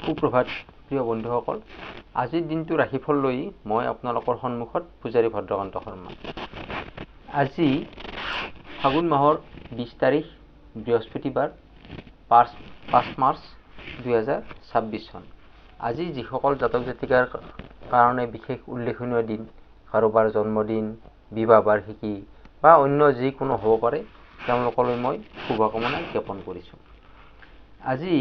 সুপ্ৰভাত প্ৰিয় বন্ধুসকল, আজিৰ দিনটো ৰাশিফল লৈ মই আপোনালোকৰ সন্মুখত পূজাৰী ভদ্ৰকান্ত শৰ্মা। আজি ফাগুন মাহৰ 20 তাৰিখ বৃহস্পতিবাৰ 5 মাৰ্চ 2026 চন। আজি যিসকল জাতক জাতিকাৰ কাৰণে বিশেষ উল্লেখনীয় দিন, কাৰোবাৰ জন্মদিন, বিবাহ বাৰ্ষিকী বা অন্য যিকোনো হ'ব পাৰে, তেওঁলোকলৈ মই শুভকামনা জ্ঞাপন কৰিছোঁ। আজি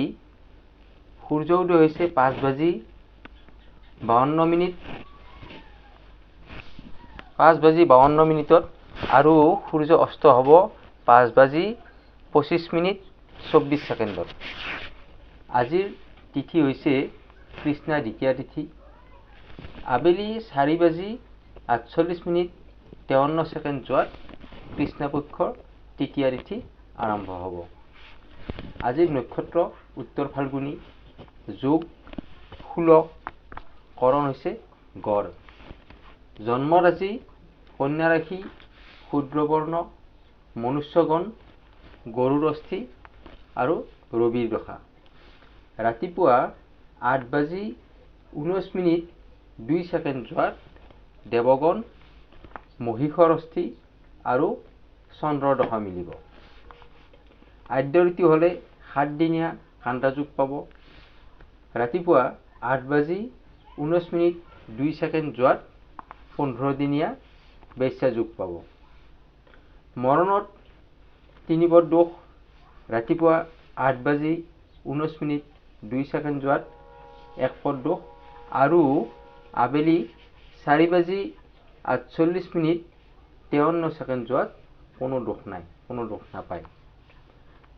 সূৰ্য উদয় হৈছে 5:52 মিনিটত আৰু সূৰ্য অস্ত হ'ব 5:25:24 আজিৰ তিথি হৈছে কৃষ্ণা দ্বিতীয়া তিথি। আবেলি 4:48:53 যোৱাত কৃষ্ণপক্ষৰ তৃতীয়া তিথি আৰম্ভ হ'ব। আজিৰ নক্ষত্ৰ উত্তৰ ফাল্গুনী, যোগ শূলক, কৰণ হৈছে গড়। জন্ম ৰাশি কন্যা ৰাশি, শূদ্ৰবৰ্ণ, মনুষ্যগণ, গৰুড় অস্থি আৰু ৰবিৰ দশা। ৰাতিপুৱা 8:19:02 যোৱাত দেৱগণ, মহিষৰ অস্থি আৰু চন্দ্ৰৰ দশা মিলিব। আদ্য ঋতু হ'লে 7 দিনীয়া কাণ্টা যোগ পাব। ৰাতিপুৱা 8:19:02 যোৱাত 15 দিনীয়া বেশ্যা যোগ পাব। মৰণত 3 পদ দোষ। ৰাতিপুৱা 8:19:02 যোৱাত 1 পদ দোষ আৰু আবেলি 4:48:53 যোৱাত কোনো দোষ নাই, কোনো দোষ নাপায়।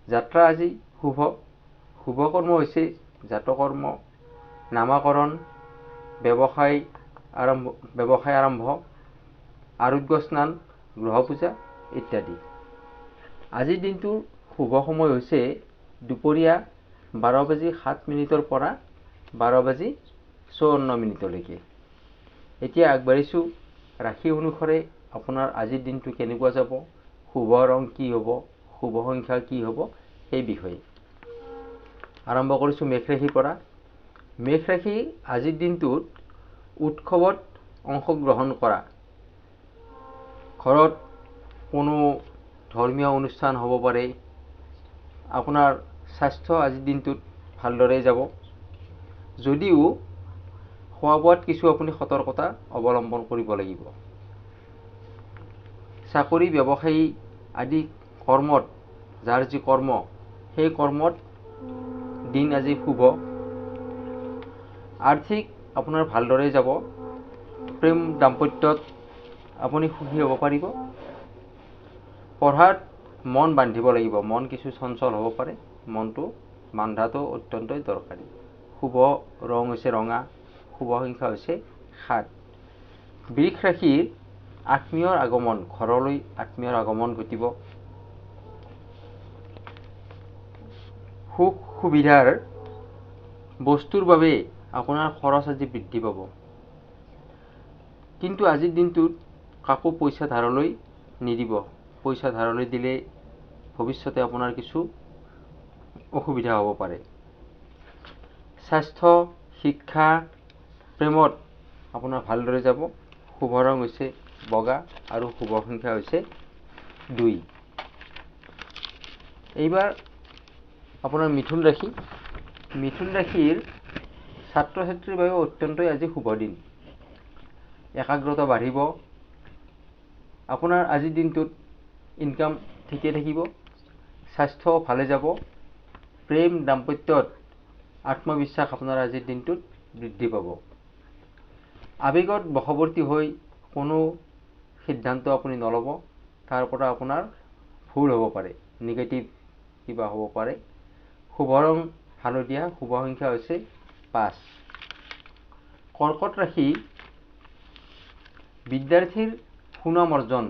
যাত্ৰা আজি শুভ। শুভ কৰ্ম হৈছে জাতকৰ্ম, নামাকৰণ, ব্যৱসায় আৰম্ভ, আৰোগ্য স্নান, গ্ৰহ পূজা ইত্যাদি। আজিৰ দিনটোৰ শুভ সময় হৈছে দুপৰীয়া 12:07 পৰা 12:54 এতিয়া আগবাঢ়িছোঁ ৰাশি অনুসাৰে আপোনাৰ আজিৰ দিনটো কেনেকুৱা যাব, শুভ ৰং কি হ'ব, শুভ সংখ্যা কি হ'ব সেই বিষয়ে। আৰম্ভ কৰিছোঁ মেষ ৰাশিৰ পৰা। মেষ ৰাশি আজিৰ দিনটোত উৎসৱত অংশগ্ৰহণ কৰা, ঘৰত কোনো ধৰ্মীয় অনুষ্ঠান হ'ব পাৰে। আপোনাৰ স্বাস্থ্য আজিৰ দিনটোত ভালদৰে যাব, যদিও খোৱা বোৱাত কিছু আপুনি সতৰ্কতা অৱলম্বন কৰিব লাগিব। চাকৰি, ব্যৱসায়ী আদি কৰ্মত, যাৰ যি কৰ্ম, সেই কৰ্মত দিন আজি শুভ। আৰ্থিক আপোনাৰ ভালদৰে যাব। প্ৰেম দাম্পত্যত আপুনি সুখী হ'ব পাৰিব। পঢ়াত মন বান্ধিব লাগিব, মন কিছু চঞ্চল হ'ব পাৰে, মনটো বান্ধাটো অত্যন্তই দৰকাৰী। শুভ ৰং হৈছে ৰঙা, শুভ সংখ্যা হৈছে 7। বৃষ ৰাশিৰ আত্মীয়ৰ আগমন, ঘৰলৈ আত্মীয়ৰ আগমন ঘটিব। সুখ সুবিধাৰ বস্তুৰ বাবে আপোনাৰ খৰচ আজি বৃদ্ধি পাব। কিন্তু আজিৰ দিনটোত কাকো পইচা ধাৰলৈ নিদিব। পইচা ধাৰলৈ দিলে ভৱিষ্যতে আপোনাৰ কিছু অসুবিধা হ'ব পাৰে। স্বাস্থ্য, শিক্ষা, প্ৰেমত আপোনাৰ ভালদৰে যাব। শুভ ৰং হৈছে বগা আৰু শুভ সংখ্যা হৈছে 2। এইবাৰ আপোনাৰ মিথুন ৰাশি। মিথুন ৰাশিৰ ছাত্ৰ ছাত্ৰীৰ বাবে অত্যন্তই আজি শুভ দিন। একাগ্ৰতা বাঢ়িব। আপোনাৰ আজিৰ দিনটোত ইনকাম ঠিকে থাকিব। স্বাস্থ্য ভালে যাব। প্ৰেম দাম্পত্যত আত্মবিশ্বাস আপোনাৰ আজিৰ দিনটোত বৃদ্ধি পাব। আৱেগত বশৱৰ্তী হৈ কোনো সিদ্ধান্ত আপুনি নল'ব, তাৰ পৰা আপোনাৰ ভুল হ'ব পাৰে, নিগেটিভ কিবা হ'ব পাৰে। শুভ ৰং হালধীয়া, শুভ সংখ্যা হৈছে 5। কৰ্কট ৰাশি। বিদ্যাৰ্থীৰ সুনাম অৰ্জন।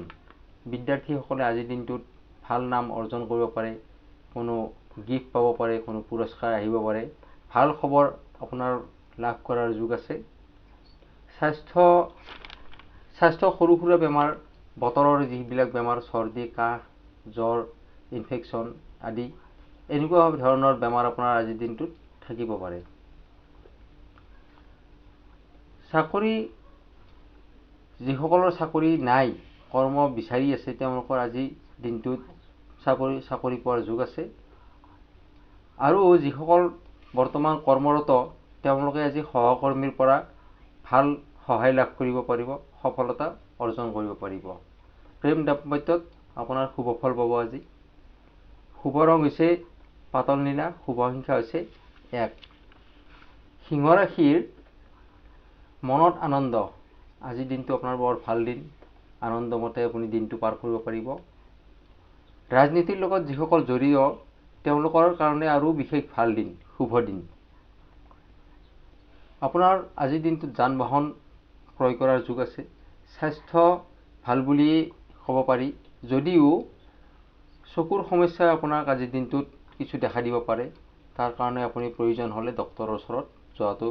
বিদ্যাৰ্থীসকলে আজিৰ দিনটোত ভাল নাম অৰ্জন কৰিব পাৰে, কোনো গিফ্ট পাব পাৰে, কোনো পুৰস্কাৰ আহিব পাৰে। ভাল খবৰ আপোনাৰ লাভ কৰাৰ যোগ আছে। স্বাস্থ্য সৰু সুৰা বেমাৰ, বতৰৰ যিবিলাক বেমাৰ, চৰ্দি, কাহ, জ্বৰ, ইনফেকশ্যন আদি এনেকুৱা ধৰণৰ বেমাৰ আপোনাৰ আজিৰ দিনটোত থাকিব পাৰে। চাকৰি যিসকলৰ চাকৰি নাই, কৰ্ম বিচাৰি আছে, তেওঁলোকৰ আজি দিনটোত চাকৰি পোৱাৰ যোগ আছে। আৰু যিসকল বৰ্তমান কৰ্মৰত, তেওঁলোকে আজি সহকৰ্মীৰ পৰা ভাল সহায় লাভ কৰিব পাৰিব, সফলতা অৰ্জন কৰিব পাৰিব। প্ৰেম দাম্পত্যত আপোনাৰ শুভ ফল পাব আজি। শুভ ৰং হৈছে পাতল নীলা, শুভ সংখ্যা হৈছে 1। সিংহ ৰাশিৰ মনত আনন্দ, আজিৰ দিনটো আপোনাৰ বৰ ভাল দিন, আনন্দমতে আপুনি দিনটো পাৰ কৰিব পাৰিব। ৰাজনীতিৰ লগত যিসকল জড়িত, তেওঁলোকৰ কাৰণে আৰু বিশেষ ভাল দিন, শুভ দিন। আপোনাৰ আজিৰ দিনটোত যান বাহন ক্ৰয় কৰাৰ যোগ আছে। স্বাস্থ্য ভাল বুলিয়েই ক'ব পাৰি, যদিও চকুৰ সমস্যাই আপোনাক আজিৰ দিনটোত কিছু দেখা দিব পাৰে। তাৰ কাৰণে আপুনি প্ৰয়োজন হ'লে ডক্তৰৰ ওচৰত যোৱাটো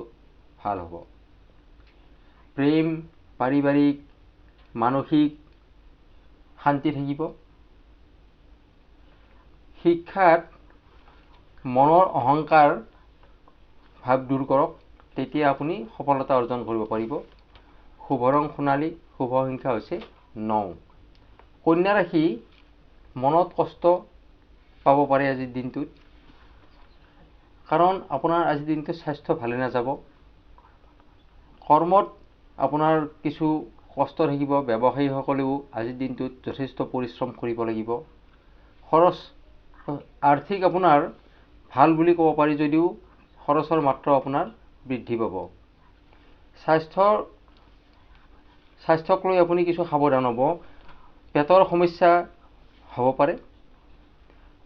ভাল হ'ব। প্ৰেম, পাৰিবাৰিক, মানসিক শান্তি থাকিব। শিক্ষাত মনৰ অহংকাৰ ভাৱ দূৰ কৰক, তেতিয়া আপুনি সফলতা অৰ্জন কৰিব পাৰিব। শুভ ৰং সোণালী, শুভ সংখ্যা হৈছে 9। কন্যা ৰাশি মনত কষ্ট পাব পাৰে আজিৰ দিনটোত, কাৰণ আপোনাৰ আজিৰ দিনটোত স্বাস্থ্য ভালে নাযাব। কৰ্মত আপোনাৰ কিছু কষ্ট থাকিব। ব্যৱসায়ীসকলেও আজিৰ দিনটোত যথেষ্ট পৰিশ্ৰম কৰিব লাগিব। খৰচ আৰ্থিক আপোনাৰ ভাল বুলি ক'ব পাৰি, যদিও খৰচৰ মাত্ৰা আপোনাৰ বৃদ্ধি পাব। স্বাস্থ্যক লৈ আপুনি কিছু সাৱধান হ'ব। পেটৰ সমস্যা হ'ব পাৰে।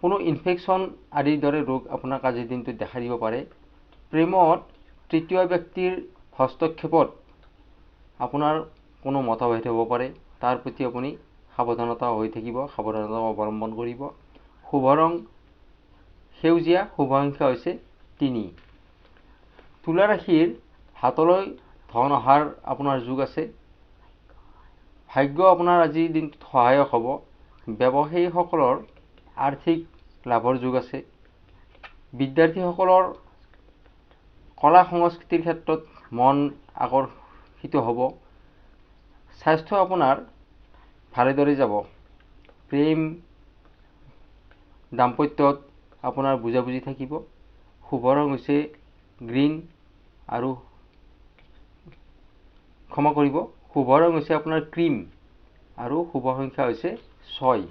কোনো ইনফেকশ্যন আদিৰ দৰে ৰোগ আপোনাক আজিৰ দিনটোত দেখা দিব পাৰে। প্ৰেমত তৃতীয় ব্যক্তিৰ হস্তক্ষেপত আপোনাৰ কোনো মতভেদ হ'ব পাৰে। তাৰ প্ৰতি আপুনি সাৱধানতা হৈ থাকিব, সাৱধানতা অৱলম্বন কৰিব। শুভ ৰং সেউজীয়া, শুভ সংখ্যা হৈছে 3। তুলা ৰাশিৰ হাতলৈ ধন অহাৰ আপোনাৰ যোগ আছে। ভাগ্য আপোনাৰ আজিৰ দিনটোত সহায়ক হ'ব। ব্যৱসায়ীসকলৰ আৰ্থিক লাভৰ যোগ আছে। বিদ্যাৰ্থীসকলৰ কলা সংস্কৃতিৰ ক্ষেত্ৰত মন আকৰ্ষিত হ'ব। স্বাস্থ্য আপোনাৰ ভালেদৰে যাব। প্ৰেম দাম্পত্যত আপোনাৰ বুজাবুজি থাকিব। শুভ ৰং হৈছে গ্ৰীণ আৰু শুভ ৰং হৈছে আপোনাৰ ক্ৰীম আৰু শুভ সংখ্যা হৈছে 6।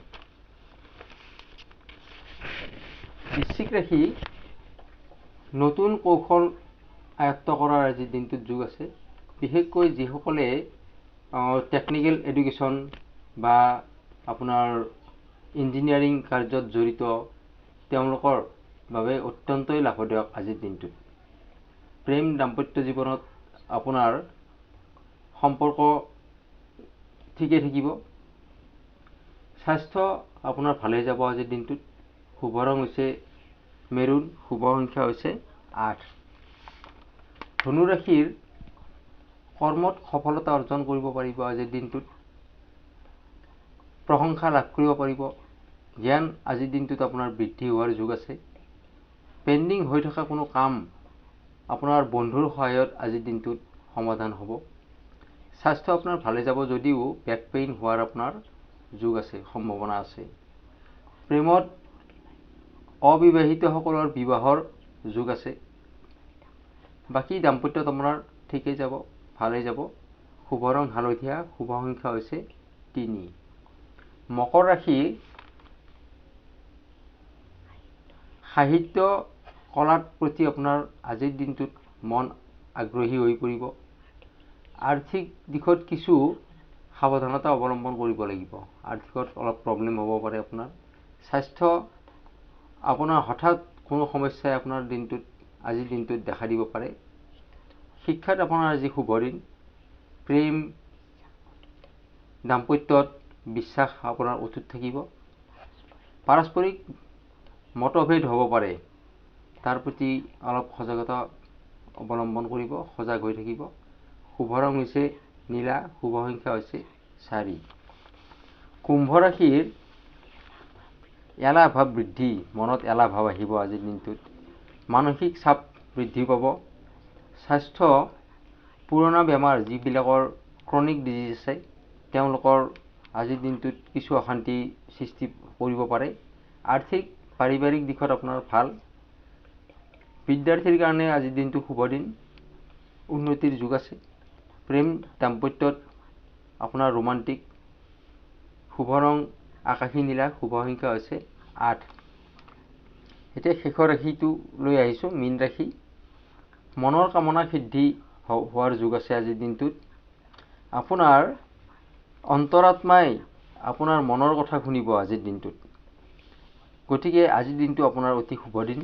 বৃশ্চিক ৰাশি নতুন কৌশল আয়ত্ত কৰাৰ আজিৰ দিনটোত যোগ আছে। বিশেষকৈ যিসকলে টেকনিকেল এডুকেশ্যন বা আপোনাৰ ইঞ্জিনিয়াৰিং কাৰ্যত জড়িত, তেওঁলোকৰ বাবে অত্যন্তই লাভদায়ক আজিৰ দিনটোত। প্ৰেম দাম্পত্য জীৱনত আপোনাৰ সম্পৰ্ক ঠিকে থাকিব। স্বাস্থ্য আপোনাৰ ভালে যাব আজিৰ দিনটোত। শুভ ৰং হৈছে মেৰুন, শুভ সংখ্যা হৈছে 8। ধনু ৰাশিৰ কৰ্মত সফলতা অৰ্জন কৰিব পাৰিব আজিৰ দিনটোত। প্ৰশংসা লাভ কৰিব পাৰিব। জ্ঞান আজিৰ দিনটোত আপোনাৰ বৃদ্ধি হোৱাৰ যোগ আছে। পেণ্ডিং হৈ থকা কোনো কাম আপোনাৰ বন্ধুৰ সহায়ত আজিৰ দিনটোত সমাধান হ'ব। স্বাস্থ্য আপোনাৰ ভালে যাব, যদিও বেক পেইন হোৱাৰ আপোনাৰ যোগ আছে, সম্ভাৱনা আছে। প্ৰেমত অবিবাহিতসকলৰ বিবাহৰ যোগ আছে। বাকী দাম্পত্যত আপোনাৰ ঠিকেই যাব, ভালেই যাব। শুভ ৰং হালধীয়া, শুভ সংখ্যা হৈছে 3। মকৰ ৰাশি সাহিত্য কলাৰ প্ৰতি আপোনাৰ আজিৰ দিনটোত মন আগ্ৰহী হৈ পৰিব। আৰ্থিক দিশত কিছু সাৱধানতা অৱলম্বন কৰিব লাগিব। আৰ্থিকত অলপ প্ৰব্লেম হ'ব পাৰে আপোনাৰ। স্বাস্থ্য আপোনাৰ হঠাৎ কোনো সমস্যাই আপোনাৰ আজিৰ দিনটোত দেখা দিব পাৰে। শিক্ষাত আপোনাৰ আজি শুভ দিন। প্ৰেম দাম্পত্যত বিশ্বাস আপোনাৰ অটুট থাকিব। পাৰস্পৰিক মতভেদ হ'ব পাৰে, তাৰ প্ৰতি অলপ সজাগতা অৱলম্বন কৰিব, সজাগ হৈ থাকিব। শুভ ৰং হৈছে নীলা, শুভ সংখ্যা হৈছে 4। কুম্ভ ৰাশিৰ এলাহ ভাৱ বৃদ্ধি, মনত এলাহ ভাৱ আহিব আজিৰ দিনটোত। মানসিক চাপ বৃদ্ধি পাব। স্বাস্থ্য পুৰণা বেমাৰ যিবিলাকৰ ক্ৰনিক ডিজিজ আছে তেওঁলোকৰ আজিৰ দিনটোত কিছু অশান্তি সৃষ্টি কৰিব পাৰে। আৰ্থিক পাৰিবাৰিক দিশত আপোনাৰ ভাল। বিদ্যাৰ্থীৰ কাৰণে আজিৰ দিনটো শুভ দিন, উন্নতিৰ যুগ আছে। প্ৰেম দাম্পত্যত আপোনাৰ ৰোমান্টিক। শুভ ৰং আকাশী নীলা, শুভ সংখ্যা হৈছে 8। এতিয়া শেষৰ ৰাশিটো লৈ আহিছোঁ, মীন ৰাশি। মনৰ কামনা সিদ্ধি হোৱাৰ যুগ আছে আজিৰ দিনটোত। আপোনাৰ অন্তৰাত্মাই আপোনাৰ মনৰ কথা শুনিব আজিৰ দিনটোত। গতিকে আজিৰ দিনটো আপোনাৰ অতি শুভ দিন।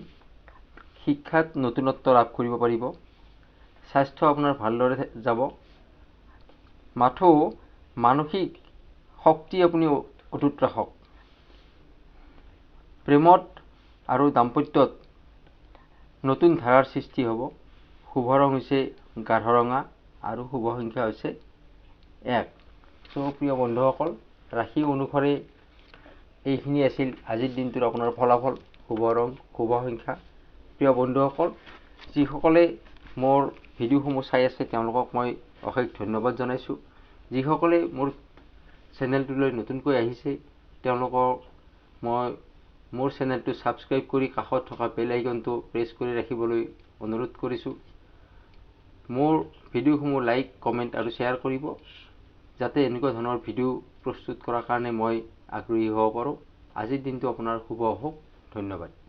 শিক্ষাত নতুনত্ব লাভ কৰিব পাৰিব। স্বাস্থ্য আপোনাৰ ভালদৰে যাব। মানসিক শক্তি আপুনি অটুট ৰাখক। প্ৰেমত আৰু দাম্পত্যত নতুন ধাৰাৰ সৃষ্টি হ'ব। শুভ ৰং হৈছে গাঢ় ৰঙা আৰু শুভ সংখ্যা হৈছে 1। প্ৰিয় বন্ধুসকল, ৰাশি অনুসাৰে এইখিনি আছিল আজিৰ দিনটোৰ আপোনাৰ ফলাফল, শুভ ৰং, শুভ সংখ্যা। প্ৰিয় বন্ধুসকল, যিসকলে মোৰ ভিডিঅ'সমূহ চাই আছে তেওঁলোকক মই অশেষ ধন্যবাদ জনাইছোঁ। যিসকলে মোৰ চেনেলটোলৈ নতুনকৈ আহিছে তেওঁলোকক মই মোৰ চেনেলটো ছাবস্ক্ৰাইব কৰি কাষত থকা বেল আইকনটো প্ৰেছ কৰি ৰাখিবলৈ অনুৰোধ কৰিছোঁ। মোৰ ভিডিঅ'সমূহ লাইক, কমেণ্ট আৰু শ্বেয়াৰ কৰিব, যাতে এনেকুৱা ধৰণৰ ভিডিঅ' প্ৰস্তুত কৰাৰ কাৰণে মই আগ্ৰহী হ'ব পাৰোঁ। আজিৰ দিনটো আপোনাৰ শুভ হওক। ধন্যবাদ।